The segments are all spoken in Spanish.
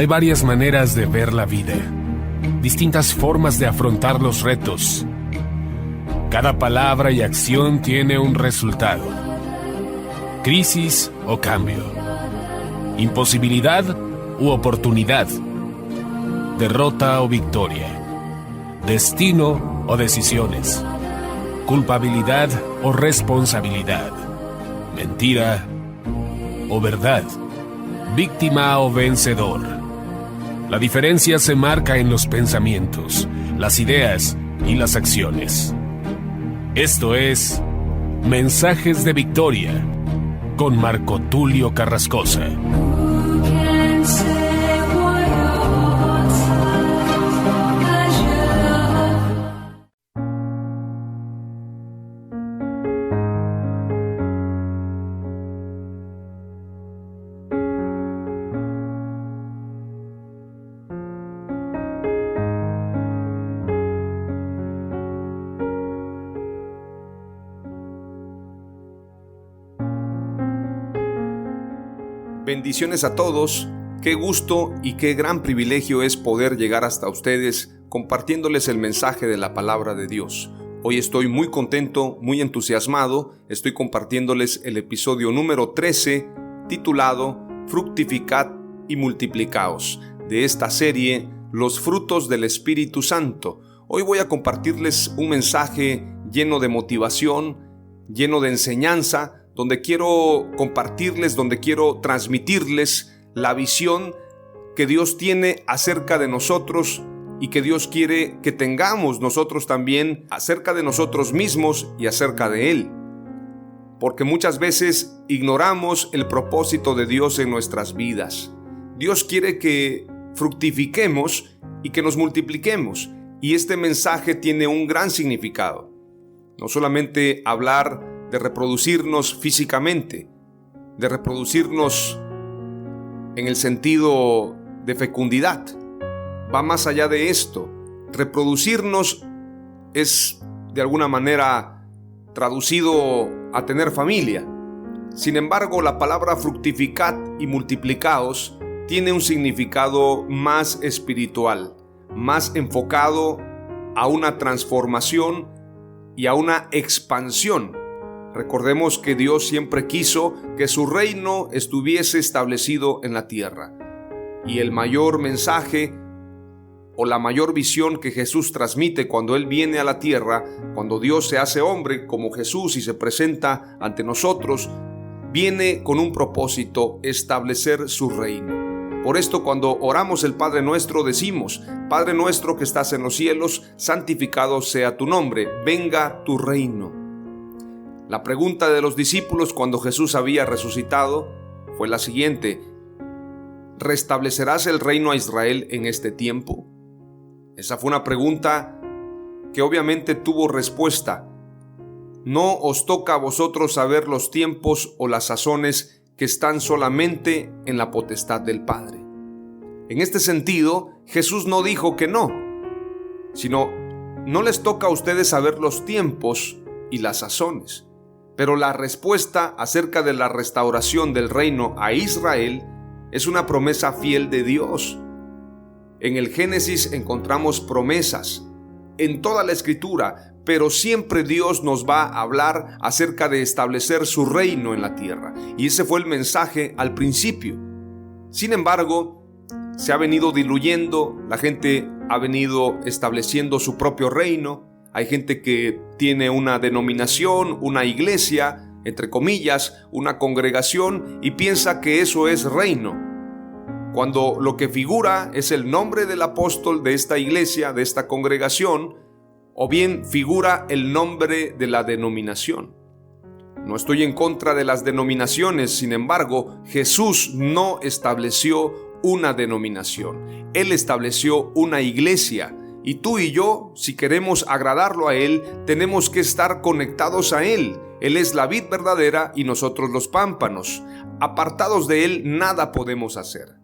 Hay varias maneras de ver la vida, distintas formas de afrontar los retos. Cada palabra y acción tiene un resultado. Crisis o cambio. Imposibilidad u oportunidad. Derrota o victoria. Destino o decisiones. Culpabilidad o responsabilidad. Mentira o verdad. Víctima o vencedor. La diferencia se marca en los pensamientos, las ideas y las acciones. Esto es Mensajes de Victoria con Marco Tulio Carrascosa. Bendiciones a todos, qué gusto y qué gran privilegio es poder llegar hasta ustedes compartiéndoles el mensaje de la palabra de Dios. Hoy estoy muy contento, muy entusiasmado, estoy compartiéndoles el episodio número 13 titulado Fructificad y multiplicaos, de esta serie Los frutos del Espíritu Santo. Hoy voy a compartirles un mensaje lleno de motivación, lleno de enseñanza, donde quiero compartirles, donde quiero transmitirles la visión que Dios tiene acerca de nosotros y que Dios quiere que tengamos nosotros también acerca de nosotros mismos y acerca de Él. Porque muchas veces ignoramos el propósito de Dios en nuestras vidas. Dios quiere que fructifiquemos y que nos multipliquemos. Y este mensaje tiene un gran significado. No solamente hablar de reproducirnos físicamente, de reproducirnos en el sentido de fecundidad. Va más allá de esto. Reproducirnos es de alguna manera traducido a tener familia. Sin embargo, la palabra fructificad y multiplicaos tiene un significado más espiritual, más enfocado a una transformación y a una expansión. Recordemos que Dios siempre quiso que su reino estuviese establecido en la tierra. Y el mayor mensaje o la mayor visión que Jesús transmite cuando Él viene a la tierra, cuando Dios se hace hombre como Jesús y se presenta ante nosotros, viene con un propósito: establecer su reino. Por esto, cuando oramos el Padre Nuestro, decimos: Padre nuestro que estás en los cielos, santificado sea tu nombre, venga tu reino. La pregunta de los discípulos cuando Jesús había resucitado fue la siguiente: ¿restablecerás el reino a Israel en este tiempo? Esa fue una pregunta que obviamente tuvo respuesta. No os toca a vosotros saber los tiempos o las sazones que están solamente en la potestad del Padre. En este sentido, Jesús no dijo que no, sino no les toca a ustedes saber los tiempos y las sazones. Pero la respuesta acerca de la restauración del reino a Israel es una promesa fiel de Dios. En el Génesis encontramos promesas en toda la Escritura, pero siempre Dios nos va a hablar acerca de establecer su reino en la tierra. Y ese fue el mensaje al principio. Sin embargo, se ha venido diluyendo, la gente ha venido estableciendo su propio reino. Hay gente que tiene una denominación, una iglesia, entre comillas, una congregación, y piensa que eso es reino, cuando lo que figura es el nombre del apóstol de esta iglesia, de esta congregación, o bien figura el nombre de la denominación. No estoy en contra de las denominaciones, sin embargo, Jesús no estableció una denominación. Él estableció una iglesia. Y tú y yo, si queremos agradarlo a Él, tenemos que estar conectados a Él. Él es la vid verdadera y nosotros los pámpanos. Apartados de Él, nada podemos hacer.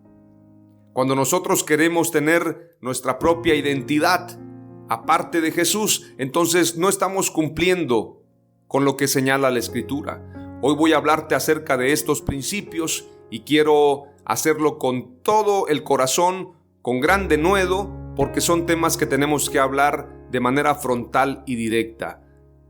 Cuando nosotros queremos tener nuestra propia identidad, aparte de Jesús, entonces no estamos cumpliendo con lo que señala la Escritura. Hoy voy a hablarte acerca de estos principios y quiero hacerlo con todo el corazón, con gran denuedo, porque son temas que tenemos que hablar de manera frontal y directa,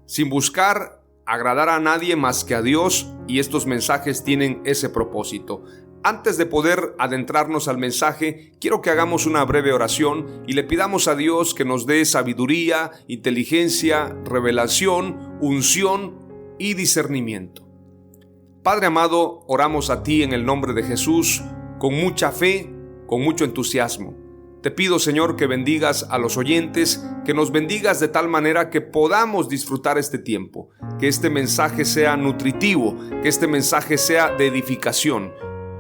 sin buscar agradar a nadie más que a Dios, y estos mensajes tienen ese propósito. Antes de poder adentrarnos al mensaje, quiero que hagamos una breve oración y le pidamos a Dios que nos dé sabiduría, inteligencia, revelación, unción y discernimiento. Padre amado, oramos a ti en el nombre de Jesús, con mucha fe, con mucho entusiasmo. Te pido, Señor, que bendigas a los oyentes, que nos bendigas de tal manera que podamos disfrutar este tiempo, que este mensaje sea nutritivo, que este mensaje sea de edificación.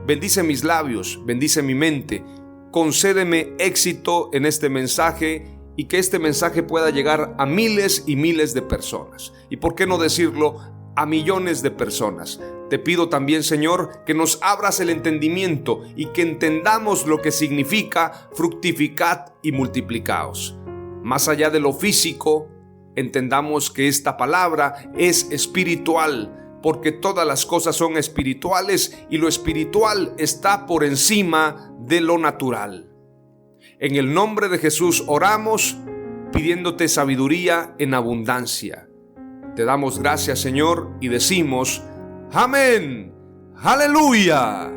Bendice mis labios, bendice mi mente, concédeme éxito en este mensaje y que este mensaje pueda llegar a miles y miles de personas. Y por qué no decirlo, a millones de personas. Te pido también, Señor, que nos abras el entendimiento y que entendamos lo que significa fructificad y multiplicaos. Más allá de lo físico, entendamos que esta palabra es espiritual, porque todas las cosas son espirituales y lo espiritual está por encima de lo natural. En el nombre de Jesús oramos, pidiéndote sabiduría en abundancia. Te damos gracias, Señor, y decimos: ¡Amén! ¡Aleluya!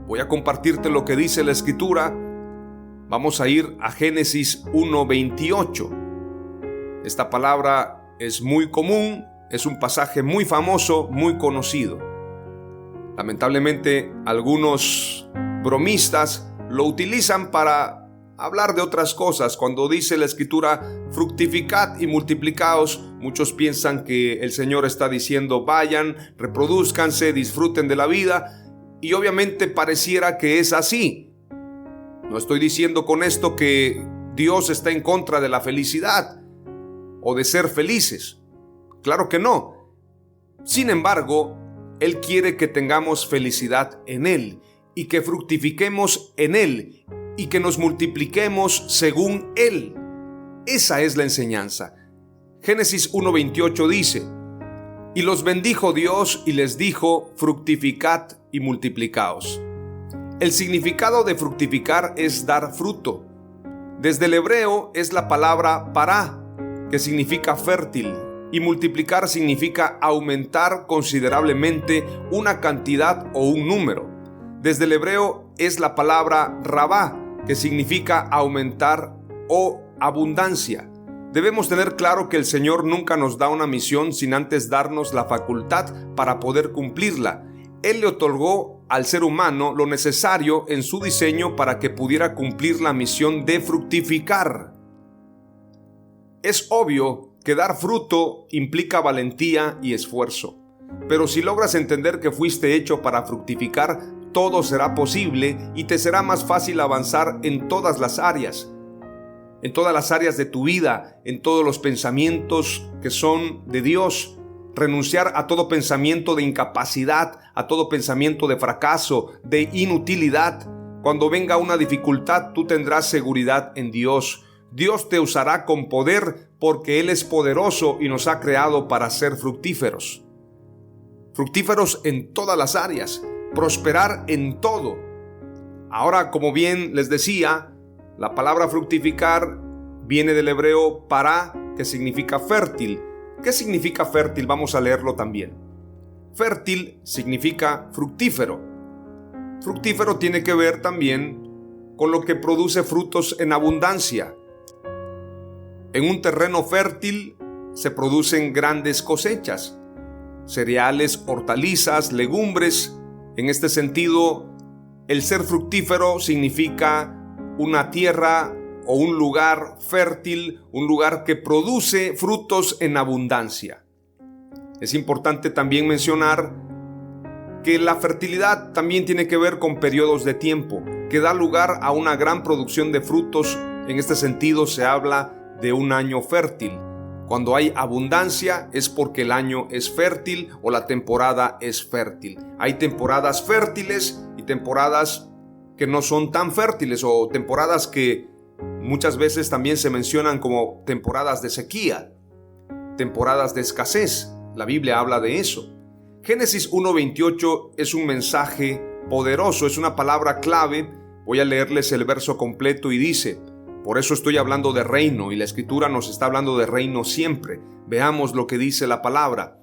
Voy a compartirte lo que dice la Escritura. Vamos a ir a Génesis 1:28. Esta palabra es muy común, es un pasaje muy famoso, muy conocido. Lamentablemente, algunos bromistas lo utilizan para hablar de otras cosas. Cuando dice la Escritura fructificad y multiplicaos, muchos piensan que el Señor está diciendo vayan, reproduzcanse, disfruten de la vida, y obviamente pareciera que es así. No estoy diciendo con esto que Dios está en contra de la felicidad o de ser felices. Claro que no. Sin embargo, Él quiere que tengamos felicidad en Él y que fructifiquemos en Él y que nos multipliquemos según Él. Esa es la enseñanza. Génesis 1:28 dice: y los bendijo Dios y les dijo: fructificad y multiplicaos. El significado de fructificar es dar fruto. Desde el hebreo es la palabra pará, que significa fértil, y multiplicar significa aumentar considerablemente una cantidad o un número. Desde el hebreo es la palabra rabá, que significa aumentar o abundancia. Debemos tener claro que el Señor nunca nos da una misión sin antes darnos la facultad para poder cumplirla. Él le otorgó al ser humano lo necesario en su diseño para que pudiera cumplir la misión de fructificar. Es obvio que dar fruto implica valentía y esfuerzo, pero si logras entender que fuiste hecho para fructificar, todo será posible y te será más fácil avanzar en todas las áreas de tu vida, en todos los pensamientos que son de Dios. Renunciar a todo pensamiento de incapacidad, a todo pensamiento de fracaso, de inutilidad. Cuando venga una dificultad, tú tendrás seguridad en Dios. Dios te usará con poder porque Él es poderoso y nos ha creado para ser fructíferos. Fructíferos en todas las áreas, prosperar en todo. Ahora, como bien les decía, la palabra fructificar viene del hebreo pará, que significa fértil. ¿Qué significa fértil? Vamos a leerlo también. Fértil significa fructífero. Fructífero tiene que ver también con lo que produce frutos en abundancia. En un terreno fértil se producen grandes cosechas, cereales, hortalizas, legumbres. En este sentido, el ser fructífero significa una tierra o un lugar fértil, un lugar que produce frutos en abundancia. Es importante también mencionar que la fertilidad también tiene que ver con periodos de tiempo, que da lugar a una gran producción de frutos. En este sentido se habla de un año fértil. Cuando hay abundancia es porque el año es fértil o la temporada es fértil. Hay temporadas fértiles y temporadas que no son tan fértiles, o temporadas que muchas veces también se mencionan como temporadas de sequía, temporadas de escasez. La Biblia habla de eso. Génesis 1:28 es un mensaje poderoso, es una palabra clave. Voy a leerles el verso completo y dice: por eso estoy hablando de reino, y la Escritura nos está hablando de reino siempre. Veamos lo que dice la palabra.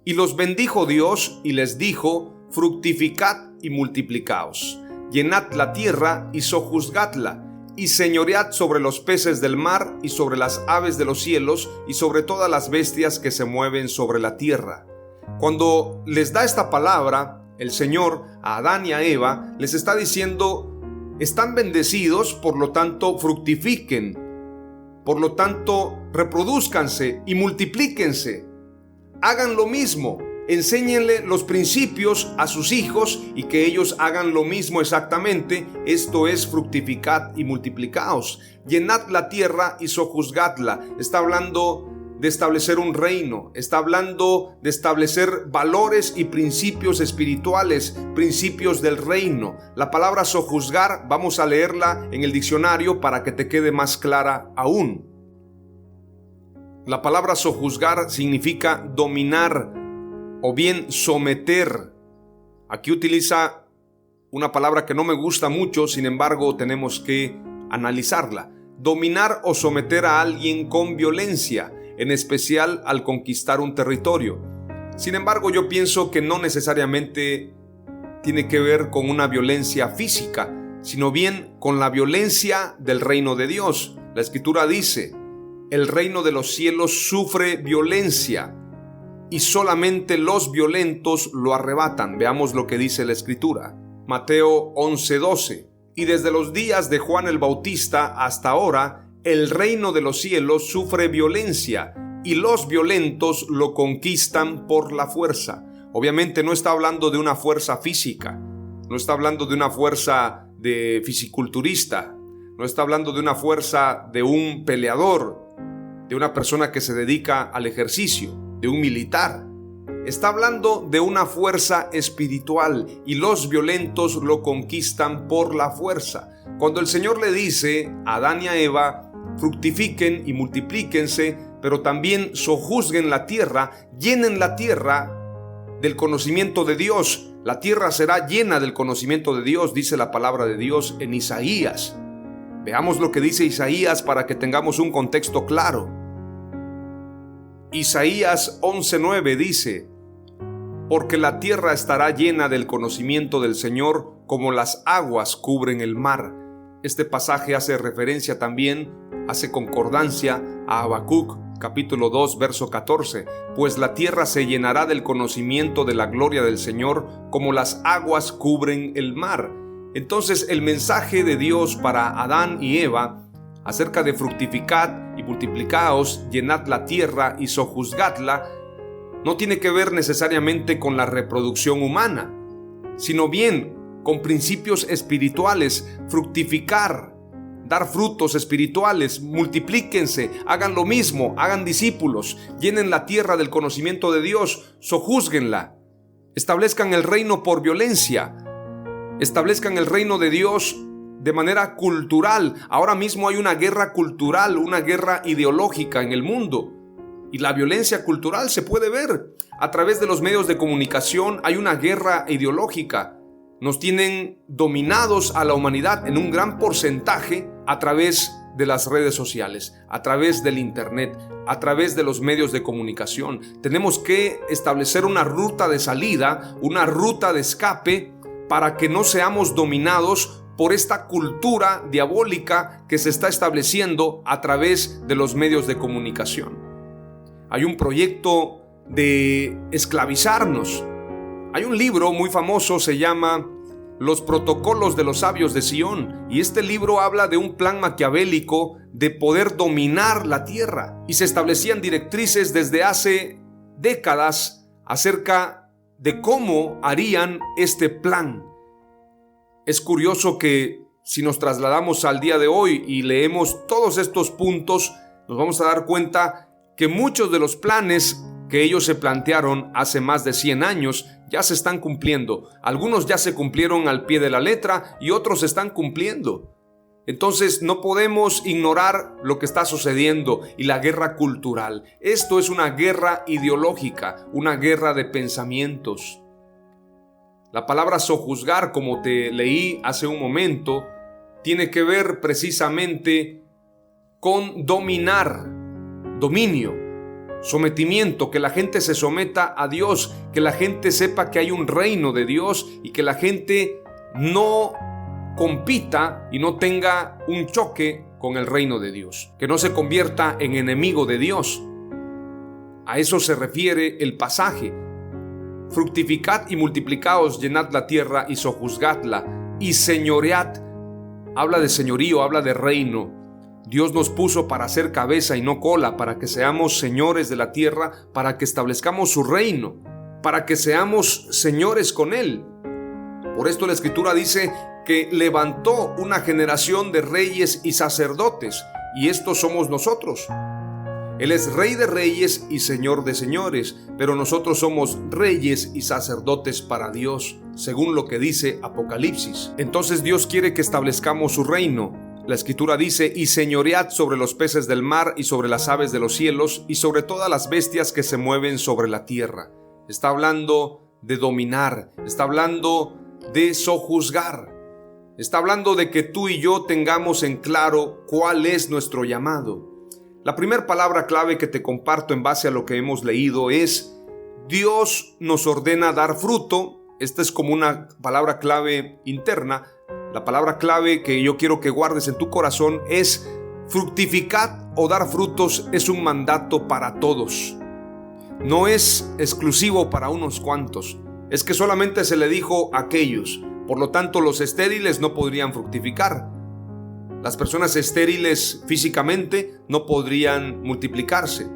Y los bendijo Dios y les dijo: fructificad y multiplicaos, llenad la tierra y sojuzgadla, y señoread sobre los peces del mar y sobre las aves de los cielos y sobre todas las bestias que se mueven sobre la tierra. Cuando les da esta palabra, el Señor a Adán y a Eva les está diciendo: están bendecidos, por lo tanto fructifiquen, por lo tanto reprodúzcanse y multiplíquense. Hagan lo mismo, enséñenle los principios a sus hijos y que ellos hagan lo mismo exactamente. Esto es: fructificad y multiplicaos, llenad la tierra y sojuzgadla. Está hablando de establecer un reino, está hablando de establecer valores y principios espirituales, principios del reino. La palabra sojuzgar, vamos a leerla en el diccionario para que te quede más clara aún. La palabra sojuzgar significa dominar o bien someter. Aquí utiliza una palabra que no me gusta mucho, sin embargo tenemos que analizarla. Dominar o someter a alguien con violencia, en especial al conquistar un territorio. Sin embargo, yo pienso que no necesariamente tiene que ver con una violencia física, sino bien con la violencia del reino de Dios. La Escritura dice: el reino de los cielos sufre violencia y solamente los violentos lo arrebatan. Veamos lo que dice la Escritura. Mateo 11:12. Y desde los días de Juan el Bautista hasta ahora, el reino de los cielos sufre violencia y los violentos lo conquistan por la fuerza. Obviamente no está hablando de una fuerza física, no está hablando de una fuerza de fisiculturista, no está hablando de una fuerza de un peleador, de una persona que se dedica al ejercicio, de un militar. Está hablando de una fuerza espiritual y los violentos lo conquistan por la fuerza. Cuando el Señor le dice a Adán y a Eva: fructifiquen y multiplíquense, pero también sojuzguen la tierra, llenen la tierra del conocimiento de Dios. La tierra será llena del conocimiento de Dios, dice la palabra de Dios en Isaías. Veamos lo que dice Isaías para que tengamos un contexto claro. Isaías 11:9 dice: porque la tierra estará llena del conocimiento del Señor como las aguas cubren el mar. Este pasaje hace referencia también, hace concordancia a Habacuc capítulo 2 verso 14, pues la tierra se llenará del conocimiento de la gloria del Señor como las aguas cubren el mar. Entonces el mensaje de Dios para Adán y Eva acerca de fructificad y multiplicaos, llenad la tierra y sojuzgadla, no tiene que ver necesariamente con la reproducción humana, sino bien con principios espirituales. Fructificar, dar frutos espirituales, multiplíquense, hagan lo mismo, hagan discípulos, llenen la tierra del conocimiento de Dios, sojúzguenla, establezcan el reino por violencia, establezcan el reino de Dios de manera cultural. Ahora mismo hay una guerra cultural, una guerra ideológica en el mundo. Y la violencia cultural se puede ver a través de los medios de comunicación. Hay una guerra ideológica. Nos tienen dominados a la humanidad en un gran porcentaje a través de las redes sociales, a través del internet, a través de los medios de comunicación. Tenemos que establecer una ruta de salida, una ruta de escape para que no seamos dominados por esta cultura diabólica que se está estableciendo a través de los medios de comunicación. Hay un proyecto de esclavizarnos. Hay un libro muy famoso, se llama Los Protocolos de los Sabios de Sion, y este libro habla de un plan maquiavélico de poder dominar la tierra, y se establecían directrices desde hace décadas acerca de cómo harían este plan. Es curioso que si nos trasladamos al día de hoy y leemos todos estos puntos, nos vamos a dar cuenta que muchos de los planes que ellos se plantearon hace más de 100 años ya se están cumpliendo. Algunos ya se cumplieron al pie de la letra y otros se están cumpliendo. Entonces no podemos ignorar lo que está sucediendo y la guerra cultural. Esto es una guerra ideológica, una guerra de pensamientos. La palabra sojuzgar, como te leí hace un momento, tiene que ver precisamente con dominar, dominio, sometimiento, que la gente se someta a Dios, que la gente sepa que hay un reino de Dios y que la gente no compita y no tenga un choque con el reino de Dios, que no se convierta en enemigo de Dios. A eso se refiere el pasaje. Fructificad y multiplicaos, llenad la tierra y sojuzgadla y señoread. Habla de señorío, habla de reino. Dios nos puso para ser cabeza y no cola, para que seamos señores de la tierra, para que establezcamos su reino, para que seamos señores con Él. Por esto la Escritura dice que levantó una generación de reyes y sacerdotes, y estos somos nosotros. Él es Rey de reyes y Señor de señores, pero nosotros somos reyes y sacerdotes para Dios, según lo que dice Apocalipsis. Entonces Dios quiere que establezcamos su reino. La Escritura dice: y señoread sobre los peces del mar y sobre las aves de los cielos y sobre todas las bestias que se mueven sobre la tierra. Está hablando de dominar, está hablando de sojuzgar. Está hablando de que tú y yo tengamos en claro cuál es nuestro llamado. La primera palabra clave que te comparto en base a lo que hemos leído es: Dios nos ordena dar fruto. Esta es como una palabra clave interna. La palabra clave que yo quiero que guardes en tu corazón es: fructificad o dar frutos es un mandato para todos. No es exclusivo para unos cuantos. Es que solamente se le dijo a aquellos. Por lo tanto, los estériles no podrían fructificar. Las personas estériles físicamente no podrían multiplicarse.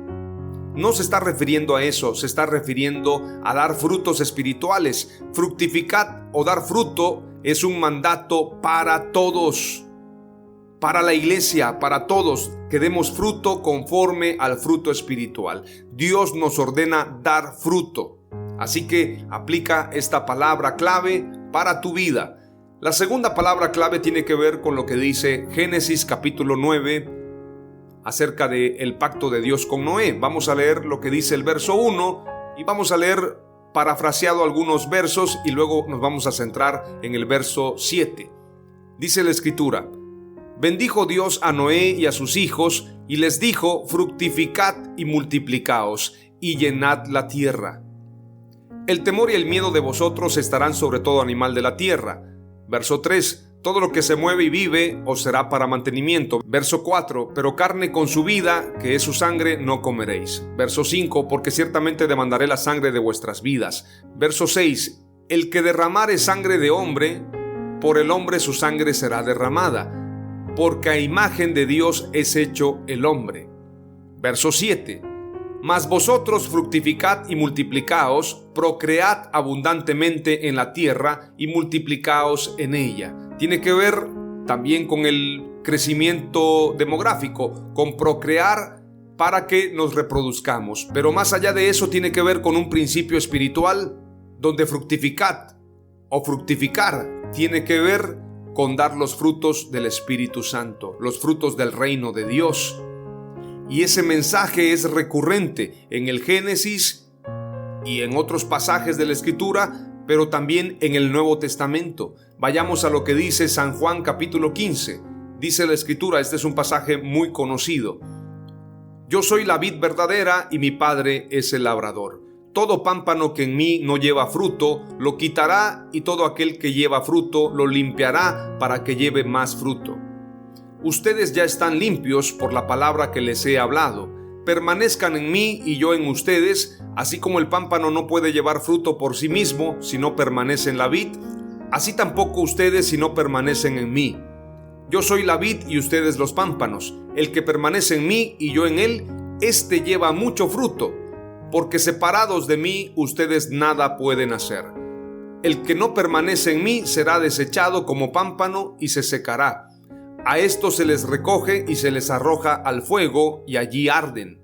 No se está refiriendo a eso, se está refiriendo a dar frutos espirituales. Fructificad o dar fruto es un mandato para todos, para la iglesia, para todos, que demos fruto conforme al fruto espiritual. Dios nos ordena dar fruto. Así que aplica esta palabra clave para tu vida. La segunda palabra clave tiene que ver con lo que dice Génesis capítulo 9 acerca del pacto de Dios con Noé. Vamos a leer lo que dice el verso 1 y vamos a leer parafraseado algunos versos y luego nos vamos a centrar en el verso 7. Dice la Escritura: bendijo Dios a Noé y a sus hijos y les dijo: fructificad y multiplicaos y llenad la tierra. El temor y el miedo de vosotros estarán sobre todo animal de la tierra. Verso 3. Todo lo que se mueve y vive os será para mantenimiento. Verso 4. Pero carne con su vida, que es su sangre, no comeréis. Verso 5. Porque ciertamente demandaré la sangre de vuestras vidas. Verso 6. El que derramare sangre de hombre, por el hombre su sangre será derramada, porque a imagen de Dios es hecho el hombre. Verso 7. Mas vosotros fructificad y multiplicaos, procread abundantemente en la tierra y multiplicaos en ella. Tiene que ver también con el crecimiento demográfico, con procrear para que nos reproduzcamos. Pero más allá de eso tiene que ver con un principio espiritual, donde fructificad o fructificar tiene que ver con dar los frutos del Espíritu Santo, los frutos del reino de Dios. Y ese mensaje es recurrente en el Génesis y en otros pasajes de la Escritura, pero también en el Nuevo Testamento. Vayamos a lo que dice San Juan capítulo 15. Dice la Escritura, este es un pasaje muy conocido: yo soy la vid verdadera y mi Padre es el labrador. Todo pámpano que en mí no lleva fruto, lo quitará, y todo aquel que lleva fruto, lo limpiará para que lleve más fruto. Ustedes ya están limpios por la palabra que les he hablado. Permanezcan en mí y yo en ustedes, así como el pámpano no puede llevar fruto por sí mismo si no permanece en la vid, así tampoco ustedes si no permanecen en mí. Yo soy la vid y ustedes los pámpanos. El que permanece en mí y yo en él, éste lleva mucho fruto, porque separados de mí ustedes nada pueden hacer. El que no permanece en mí será desechado como pámpano y se secará. A estos se les recoge y se les arroja al fuego y allí arden.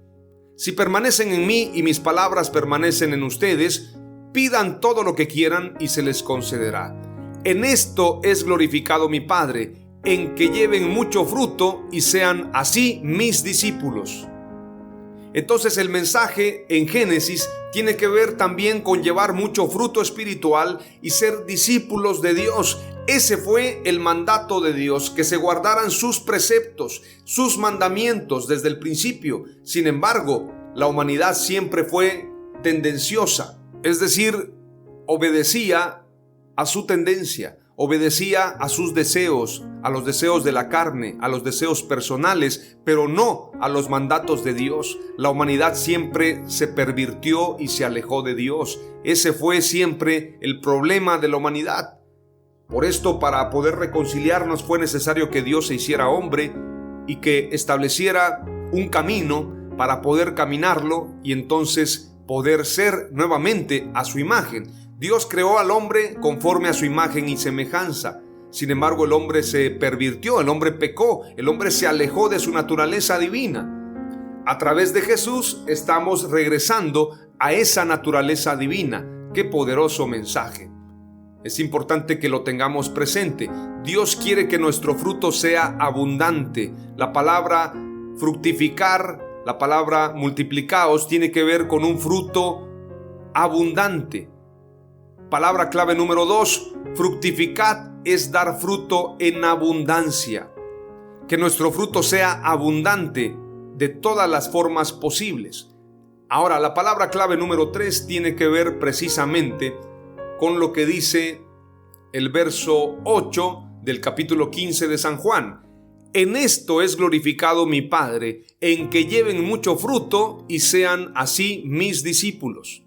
Si permanecen en mí y mis palabras permanecen en ustedes, pidan todo lo que quieran y se les concederá. En esto es glorificado mi Padre, en que lleven mucho fruto y sean así mis discípulos. Entonces el mensaje en Génesis tiene que ver también con llevar mucho fruto espiritual y ser discípulos de Dios. Ese fue el mandato de Dios, que se guardaran sus preceptos, sus mandamientos desde el principio. Sin embargo, la humanidad siempre fue tendenciosa, es decir, obedecía a su tendencia, obedecía a sus deseos, a los deseos de la carne, a los deseos personales, pero no a los mandatos de Dios. La humanidad siempre se pervirtió y se alejó de Dios. Ese fue siempre el problema de la humanidad. Por esto, para poder reconciliarnos, fue necesario que Dios se hiciera hombre y que estableciera un camino para poder caminarlo y entonces poder ser nuevamente a su imagen. Dios creó al hombre conforme a su imagen y semejanza. Sin embargo, el hombre se pervirtió, el hombre pecó, el hombre se alejó de su naturaleza divina. A través de Jesús estamos regresando a esa naturaleza divina. ¡Qué poderoso mensaje! Es importante que lo tengamos presente. Dios quiere que nuestro fruto sea abundante. La palabra fructificar, la palabra multiplicaos, tiene que ver con un fruto abundante. Palabra clave número 2, fructificad es dar fruto en abundancia. Que nuestro fruto sea abundante de todas las formas posibles. Ahora, la palabra clave número 3 tiene que ver precisamente con lo que dice el verso 8 del capítulo 15 de San Juan. En esto es glorificado mi Padre, en que lleven mucho fruto y sean así mis discípulos.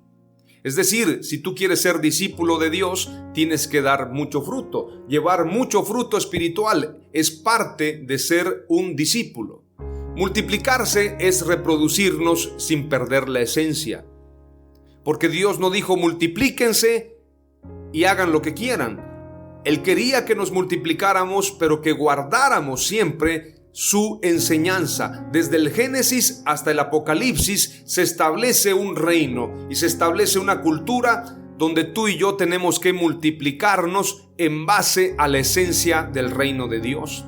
Es decir, si tú quieres ser discípulo de Dios, tienes que dar mucho fruto. Llevar mucho fruto espiritual es parte de ser un discípulo. Multiplicarse es reproducirnos sin perder la esencia. Porque Dios no dijo multiplíquense y hagan lo que quieran. Él quería que nos multiplicáramos, pero que guardáramos siempre su enseñanza. Desde el Génesis hasta el Apocalipsis se establece un reino y se establece una cultura donde tú y yo tenemos que multiplicarnos en base a la esencia del reino de Dios.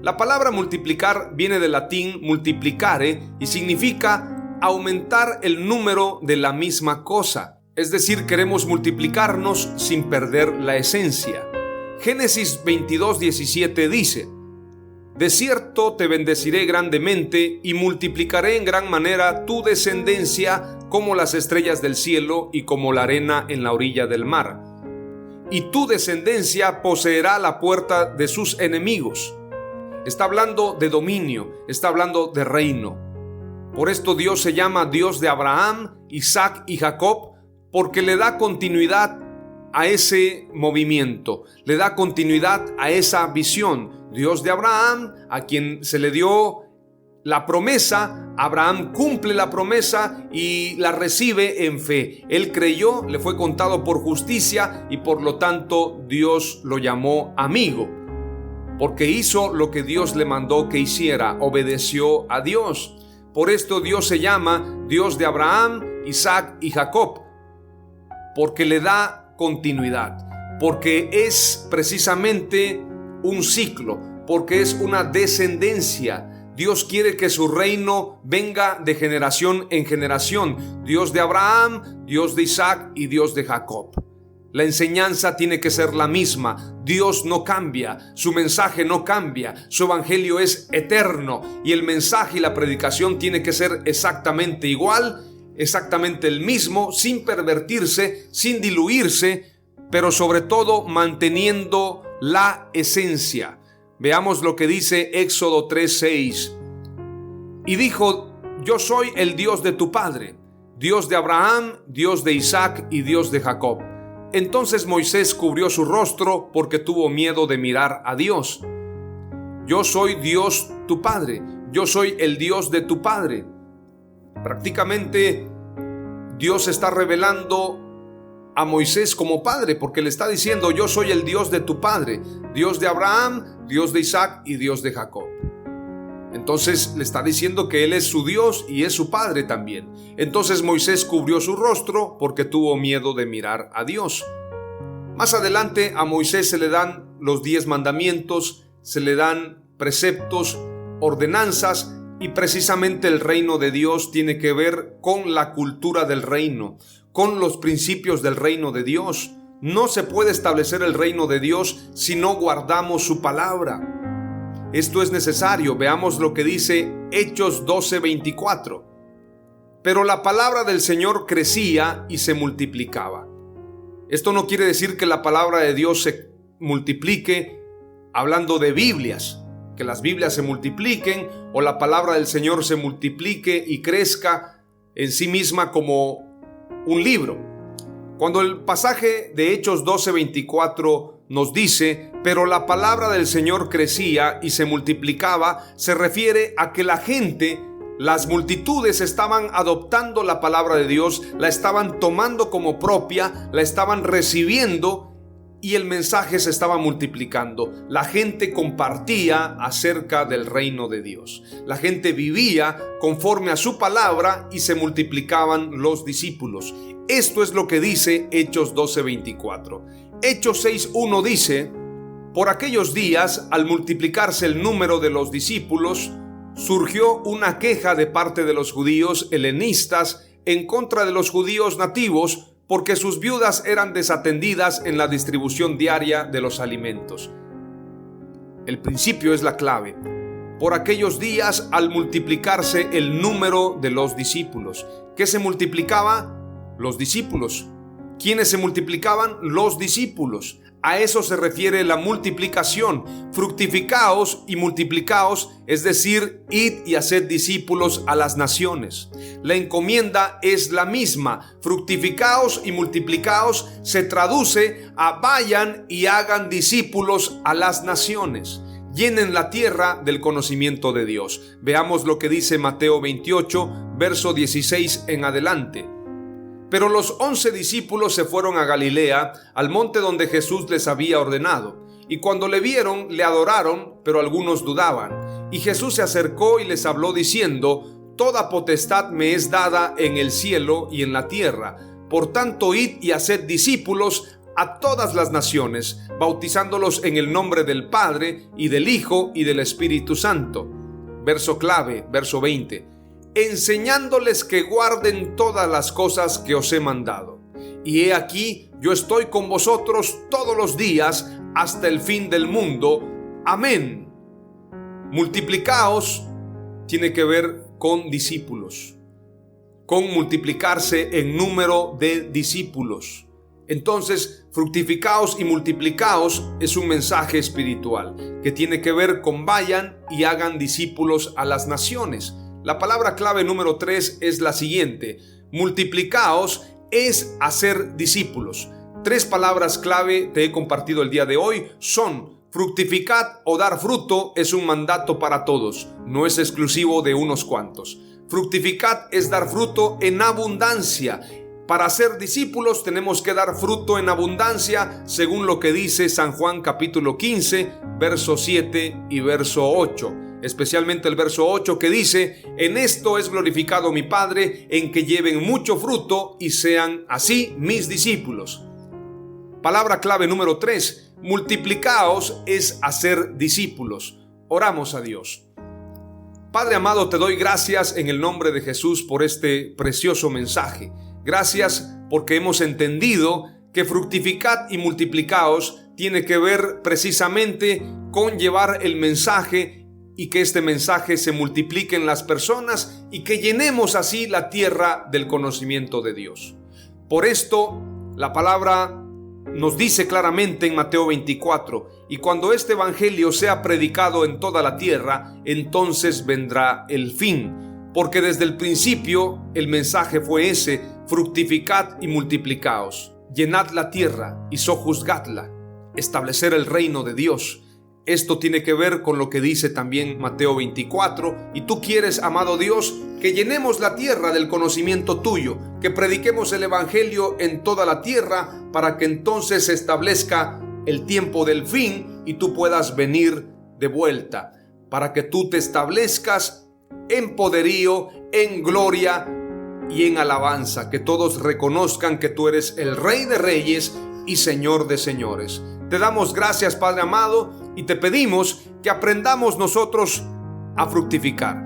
La palabra multiplicar viene del latín multiplicare y significa aumentar el número de la misma cosa. Es decir, queremos multiplicarnos sin perder la esencia. Génesis 22:17 dice: de cierto te bendeciré grandemente y multiplicaré en gran manera tu descendencia como las estrellas del cielo y como la arena en la orilla del mar. Y tu descendencia poseerá la puerta de sus enemigos. Está hablando de dominio, está hablando de reino. Por esto Dios se llama Dios de Abraham, Isaac y Jacob, porque le da continuidad a ese movimiento, le da continuidad a esa visión. Dios de Abraham, a quien se le dio la promesa, Abraham cumple la promesa y la recibe en fe. Él creyó, le fue contado por justicia y por lo tanto Dios lo llamó amigo, porque hizo lo que Dios le mandó que hiciera, obedeció a Dios. Por esto Dios se llama Dios de Abraham, Isaac y Jacob, porque le da continuidad, porque es precisamente un ciclo, porque es una descendencia. Dios quiere que su reino venga de generación en generación. Dios de Abraham, Dios de Isaac y Dios de Jacob. La enseñanza tiene que ser la misma. Dios no cambia, su mensaje no cambia, su evangelio es eterno y el mensaje y la predicación tiene que ser exactamente igual, exactamente el mismo, sin pervertirse, sin diluirse, pero sobre todo manteniendo la esencia. Veamos lo que dice Éxodo 3:6. Y dijo: yo soy el Dios de tu padre, Dios de Abraham, Dios de Isaac y Dios de Jacob. Entonces Moisés cubrió su rostro porque tuvo miedo de mirar a Dios. Yo soy Dios tu padre, yo soy el Dios de tu padre. Prácticamente Dios está revelando a Moisés como padre, porque le está diciendo: yo soy el Dios de tu padre, Dios de Abraham, Dios de Isaac y Dios de Jacob. Entonces le está diciendo que él es su Dios y es su padre también. Entonces Moisés cubrió su rostro porque tuvo miedo de mirar a Dios. Más adelante a Moisés se le dan los 10 mandamientos, se le dan preceptos, ordenanzas, y precisamente el reino de Dios tiene que ver con la cultura del reino, con los principios del reino de Dios. No se puede establecer el reino de Dios si no guardamos su palabra. Esto es necesario. Veamos lo que dice Hechos 12:24. Pero la palabra del Señor crecía y se multiplicaba. Esto no quiere decir que la palabra de Dios se multiplique hablando de Biblias, que las Biblias se multipliquen o la palabra del Señor se multiplique y crezca en sí misma como un libro. Cuando el pasaje de Hechos 12:24 nos dice, pero la palabra del Señor crecía y se multiplicaba, se refiere a que la gente, las multitudes estaban adoptando la palabra de Dios, la estaban tomando como propia, la estaban recibiendo y el mensaje se estaba multiplicando. La gente compartía acerca del reino de Dios. La gente vivía conforme a su palabra y se multiplicaban los discípulos. Esto es lo que dice Hechos 12:24. Hechos 6:1 dice, por aquellos días, al multiplicarse el número de los discípulos, surgió una queja de parte de los judíos helenistas en contra de los judíos nativos, porque sus viudas eran desatendidas en la distribución diaria de los alimentos. El principio es la clave. Por aquellos días, al multiplicarse el número de los discípulos. ¿Qué se multiplicaba? Los discípulos. ¿Quiénes se multiplicaban? Los discípulos. A eso se refiere la multiplicación. Fructificaos y multiplicaos, es decir, id y haced discípulos a las naciones. La encomienda es la misma. Fructificaos y multiplicaos se traduce a vayan y hagan discípulos a las naciones. Llenen la tierra del conocimiento de Dios. Veamos lo que dice Mateo 28, verso 16 en adelante. Pero los 11 discípulos se fueron a Galilea, al monte donde Jesús les había ordenado. Y cuando le vieron, le adoraron, pero algunos dudaban. Y Jesús se acercó y les habló diciendo, toda potestad me es dada en el cielo y en la tierra. Por tanto, id y haced discípulos a todas las naciones, bautizándolos en el nombre del Padre, y del Hijo, y del Espíritu Santo. Verso clave, verso 20. Enseñándoles que guarden todas las cosas que os he mandado. Y he aquí, yo estoy con vosotros todos los días hasta el fin del mundo. Amén. Multiplicaos tiene que ver con discípulos, con multiplicarse en número de discípulos. Entonces, fructificaos y multiplicaos es un mensaje espiritual que tiene que ver con vayan y hagan discípulos a las naciones. La palabra clave número 3 es la siguiente. Multiplicaos es hacer discípulos. 3 palabras clave te he compartido el día de hoy son: fructificad o dar fruto es un mandato para todos, no es exclusivo de unos cuantos. Fructificad es dar fruto en abundancia. Para ser discípulos tenemos que dar fruto en abundancia, según lo que dice San Juan capítulo 15, verso 7 y verso 8. Especialmente el verso 8 que dice: en esto es glorificado mi Padre, en que lleven mucho fruto y sean así mis discípulos. Palabra clave número 3, multiplicaos es hacer discípulos. Oramos a Dios. Padre amado, te doy gracias en el nombre de Jesús por este precioso mensaje. Gracias porque hemos entendido que fructificad y multiplicaos tiene que ver precisamente con llevar el mensaje y que este mensaje se multiplique en las personas y que llenemos así la tierra del conocimiento de Dios. Por esto, la palabra nos dice claramente en Mateo 24, y cuando este evangelio sea predicado en toda la tierra, entonces vendrá el fin. Porque desde el principio el mensaje fue ese: fructificad y multiplicaos, llenad la tierra y sojuzgadla, establecer el reino de Dios. Esto tiene que ver con lo que dice también Mateo 24. Y tú quieres, amado Dios, que llenemos la tierra del conocimiento tuyo, que prediquemos el evangelio en toda la tierra, para que entonces se establezca el tiempo del fin y tú puedas venir de vuelta, para que tú te establezcas en poderío, en gloria y en alabanza, que todos reconozcan que tú eres el Rey de Reyes y Señor de Señores. Te damos gracias, Padre amado, y te pedimos que aprendamos nosotros a fructificar.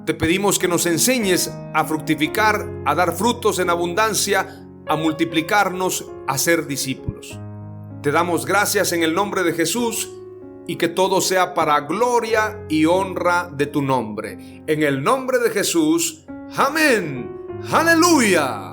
Te pedimos que nos enseñes a fructificar, a dar frutos en abundancia, a multiplicarnos, a ser discípulos. Te damos gracias en el nombre de Jesús y que todo sea para gloria y honra de tu nombre. En el nombre de Jesús, amén. ¡Aleluya!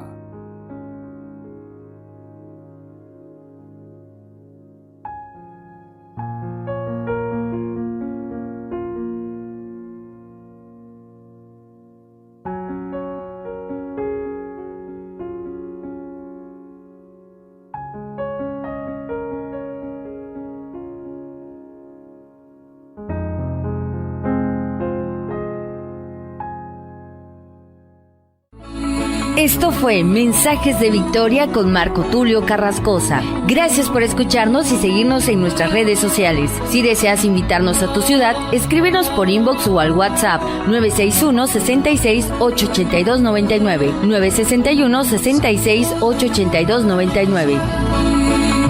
Esto fue Mensajes de Victoria con Marco Tulio Carrascosa. Gracias por escucharnos y seguirnos en nuestras redes sociales. Si deseas invitarnos a tu ciudad, escríbenos por inbox o al WhatsApp 961-66-882-99, 961-66-882-99.